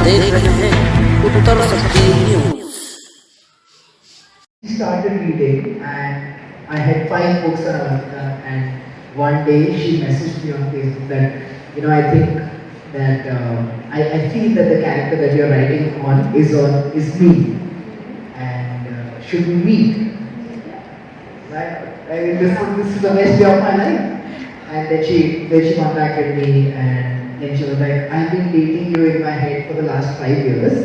देख रहे हैं उत्तर शक्ति news. She started reading and I had 5 books around her, and one day she messaged me on Facebook that, I think that I feel that the character that you're writing is me, and should we meet? Right? This is the best day of my life. And then she contacted me, and then she was like, I've been dating you in my head for the last 5 years.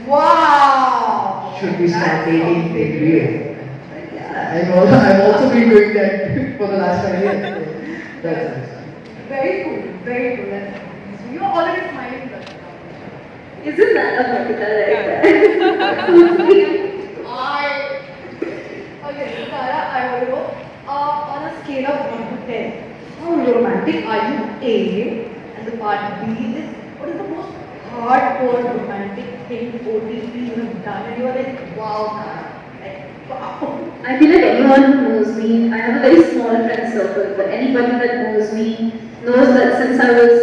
Wow! Should we start dating in real? I've also been doing that for the last 5 years. So that's nice. Very cool, very cool. So you're already smiling. Isn't that a particular right? Okay, so Tara, I want to know, on a scale of 1 to 10, how romantic are you? A, and the part B is, what is the most hardcore romantic thing OTT you have done? And you are like, wow, Tara. Like, wow. I feel like anyone who knows me, I have a very small friend circle, but anybody that knows me knows that since I was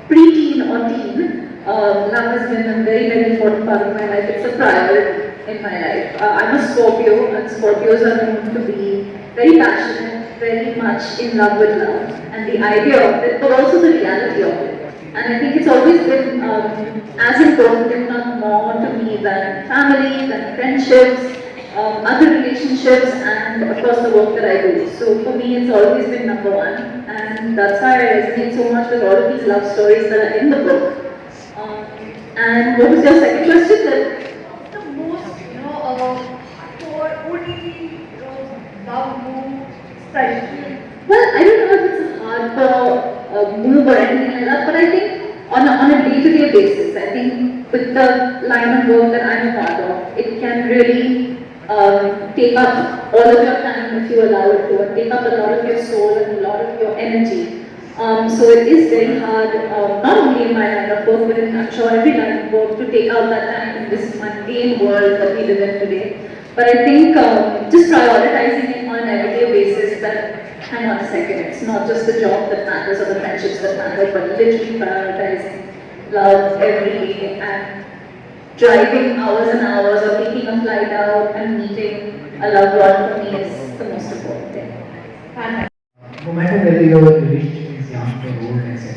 pre-teen or teen, love has been a very, very important part of my life. It's a priority in my life. I'm a Scorpio, and Scorpios are known to be very passionate, very much in love with love, and the idea of it, but also the reality of it. And I think it's always been as important, if not more, to me than family, than friendships, other relationships, and of course the work that I do. So for me, it's always been number one, and that's why I resonate so much with all of these love stories that are in the book. And what was your second question? What's the most, for OTT, love move special? Well, I don't know if it's a hardcore move or anything like that, but I think on a day-to-day basis, I think with the line of work that I'm a part of, it can really take up all of your time if you allow it to, and take up a lot of your soul and a lot of your energy. So it is very hard, not only in my line of work, but in I'm sure every line of work, to take out that time in this mundane world that we live in today. But I think just prioritizing it on an everyday basis, that hang on a second, it's not just the job that matters or the friendships that matter, but literally prioritizing love every day and driving hours and hours or taking a flight out and meeting a loved one for me is the most important thing. No matter whether your relationship is young or old, etc.,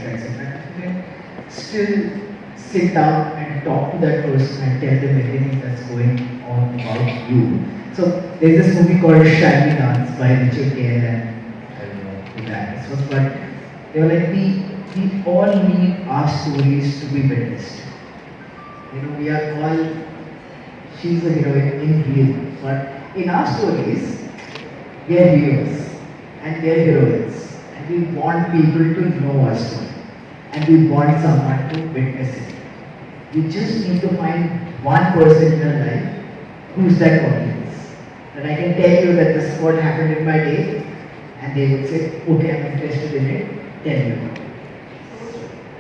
you can still sit down and talk to that person and tell them everything that's going on about you. So there's this movie called Shiny Dance by Richard Gere and I don't know who that was, but they were like, we all need our stories to be witnessed. We are all, she's a heroine in real, but in our stories, we are heroes and we are heroines, and we want people to know our story, and we want someone to witness it. You just need to find one person in your life who's that audience. That I can tell you that this is what happened in my day, and they would say, okay, I'm interested in it, tell me.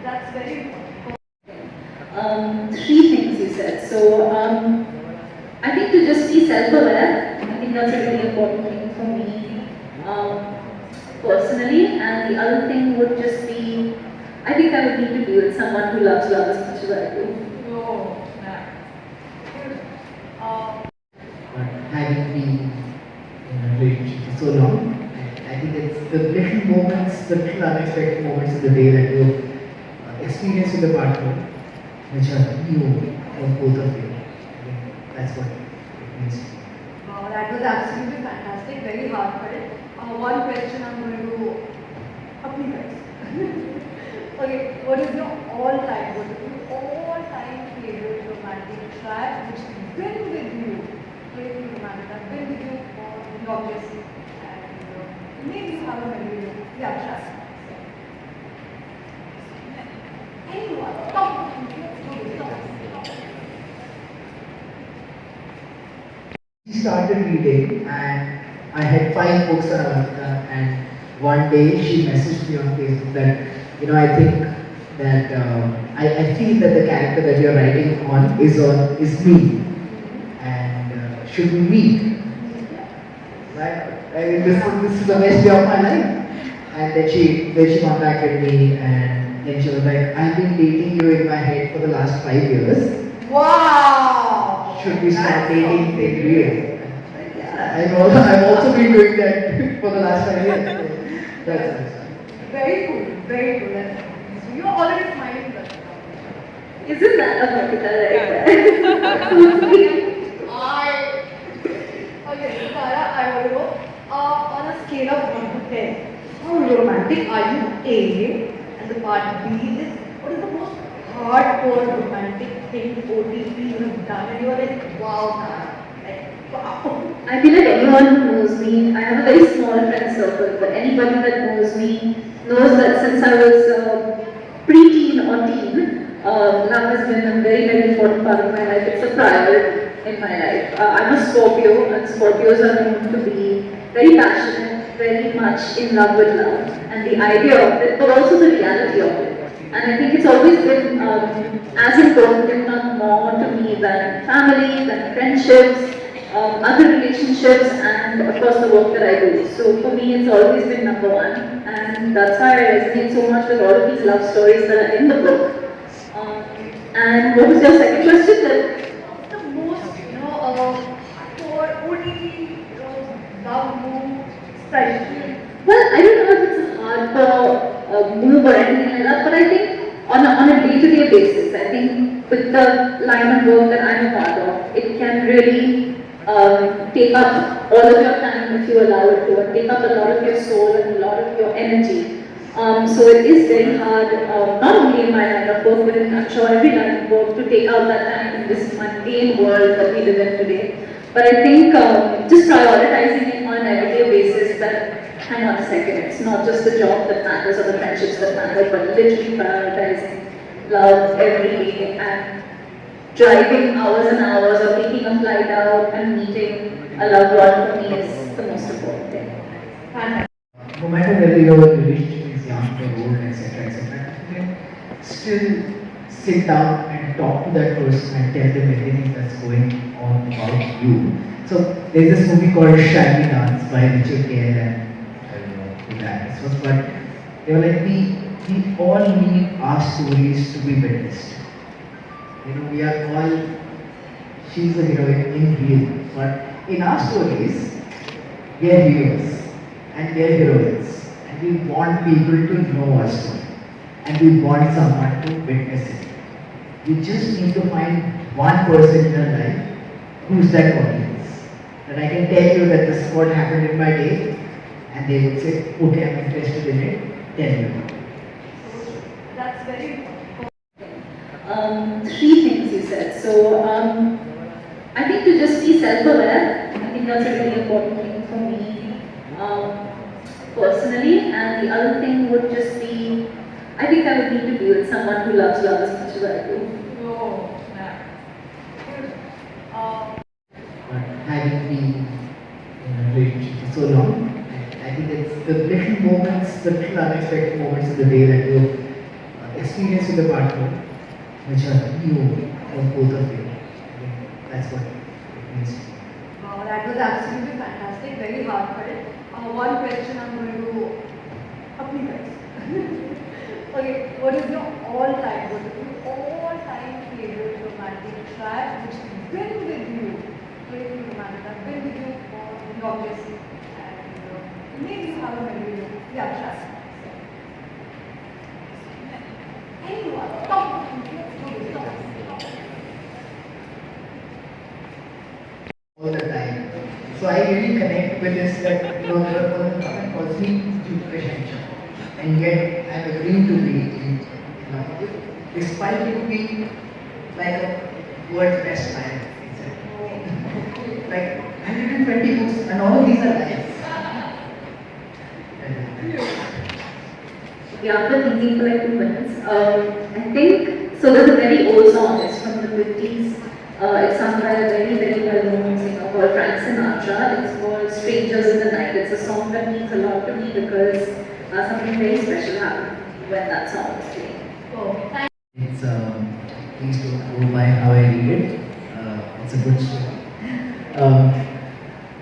That's very important. Three things you said. So I think to just be self-aware, I think that's a really important thing for me personally. And the other thing would just be, I think I would need to be with someone who loves love as much as I do. Oh, But having been in a relationship for so long, I think it's the little moments, the little unexpected moments in the day that you experience with the partner, which are new for both of you. I think that's what it means to me. wow, that was absolutely fantastic. Very hard for it. One question I'm going to apni guys. Okay, what is your all-time favorite romantic track which has been with you? Playful romantic, has been with you for longest, and maybe you have a memory of track. Anyone, top. She started reading and I had 5 books around her, and one day she messaged me on Facebook that, I think that I feel that the character that you're writing is me, and should we meet? Right? This is the best day of my life. And then she contacted me, and then she was like, I've been dating you in my head for the last 5 years. Wow! Should we start That's dating so in real? Yeah, I've also been doing that for the last 5 years. So that's nice. Very cool, very cool. So you're already smiling. Isn't that a vertical right there? Okay, Tara, I want to know, on a scale of 1 to 10, how romantic are you? A, and the part B is, what is the most hardcore romantic thing OTT you have done? And you are like, wow, Tara, like, wow. I feel like anyone who knows me, I have a very small friend circle, but anybody that knows me knows that since I was pre-teen or teen, love has been a very, very important part of my life. It's a priority in my life. I'm a Scorpio, and Scorpios are known to be very passionate, very much in love with love, and the idea of it, but also the reality of it. And I think it's always been as important, if not more, to me than family, than friendships, other relationships, and of course the work that I do. So for me, it's always been number one, and that's why I resonate so much with all of these love stories that are in the book. And what was your second question? The most, for OTT, love move, especially. Well, I don't know if it's a hardcore move or anything like that, but I think on a day-to-day basis, I think with the line of work that I'm a part of, it can really take up all of your time if you allow it to, and take up a lot of your soul and a lot of your energy. So it is very hard, not only in my line of work, but in, I'm sure every line of work, to take out that time in this mundane world that we live in today. But I think just prioritizing it on an everyday basis, that hang on a second, it's not just the job that matters or the friendships that matter, but literally prioritizing love every day and driving hours and hours or taking a flight out and meeting a loved one for me is the most important thing. And No matter whether your relationship is young or old, etc., you can still sit down and talk to that person and tell them everything that's going on about you. So there's this movie called Shaggy Dance by Richard Gere and I don't know who the actress was, but they were like, we all need our stories to be witnessed. You know, we are all, she's the heroine in real, but in our stories, we are heroes and we are heroines, and we want people to know our story, and we want someone to witness it. You just need to find one person in your life who's that audience. That I can tell you that this is what happened in my day, and they would say, okay, I'm interested in it, tell me. that's very Three things you said. So I think to just be self-aware, I think that's a really important thing for me personally. And the other thing would just be, I think I would need to be with someone who loves love as much as I do. Oh, yeah. But having been in a relationship for so long, I think it's the little moments, the little unexpected moments of the day that you experience with the partner, which are new for both of you. I think that's what it means to me. Wow, that was absolutely fantastic, very heartfelt. One question I'm going to appeal. Okay, what is your all-time favorite romantic track which has been with you? Playful romantic, has been with you for the longest, and maybe you have a memory. Yeah, track. Anyone, top. All the time. So I really connect with this that there was a person calls me Durjoy, and yet I'm agreeing to be in love with you, despite you being like a world's best man. Like 120 books and all of these are lies. Yeah, after thinking for like 2 minutes, I think, so there's a very old song, it's from the 50s. It's sung by a very, very well-known singer called Frank Sinatra. It's called Strangers in the Night. It's a song that means a lot to me because something very special happened when that song was playing. Oh, thank It's please don't go by how I read it. It's a good story.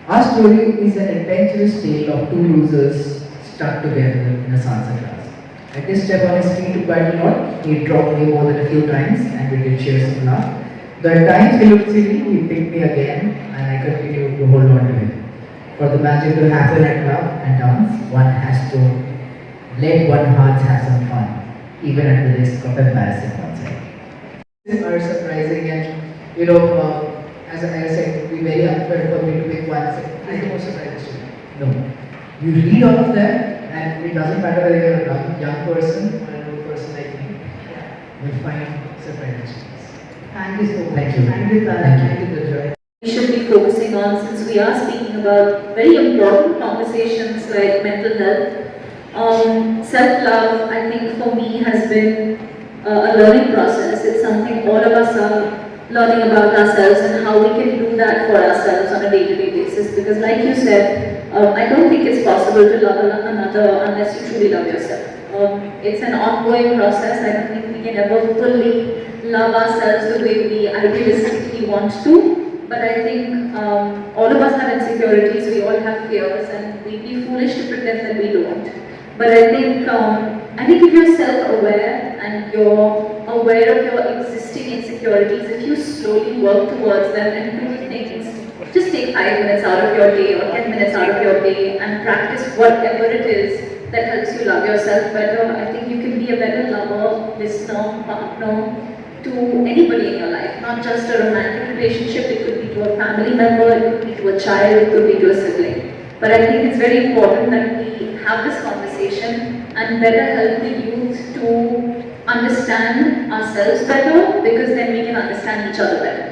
Our story is an adventurous tale of two losers stuck together in a salsa class. I did step on his feet quite a lot. He dropped me more than a few times and we did share some laugh. Though at times he looked silly, he picked me again and I continued to hold on to him. For the magic to happen at love and dance, one has to let one heart have some fun, even at the risk of embarrassing oneself. These are surprising and, as I said, it would be very unfair for me to pick one. I think most surprising to you. No. You read all of that and it doesn't matter whether you're a young person or an old person like me, you'll find surprising stories. Thank you so much. Thank you. Thank you, Tara. Thank you. Thank you, Durjoy. We should be focusing on, since we are speaking about very important conversations like mental health. Self-love, I think for me, has been a learning process. It's something all of us are learning about ourselves and how we can do that for ourselves on a day-to-day basis. Because like you said, I don't think it's possible to love another unless you truly love yourself. It's an ongoing process. I don't think we can ever fully love ourselves the way we idealistically want to. But I think all of us have insecurities, we all have fears, and we'd be foolish to pretend that we don't. But I think if you're self-aware and you're aware of your existing insecurities, if you slowly work towards them and do things, just take 5 minutes out of your day or 10 minutes out of your day and practice whatever it is that helps you love yourself better. I think you can be a better lover, listener, partner to anybody in your life, not just a romantic relationship. It could be to a family member, it could be to a child, it could be to a sibling. But I think it's very important that we have this conversation and better help the youth to understand ourselves better, because then we can understand each other better.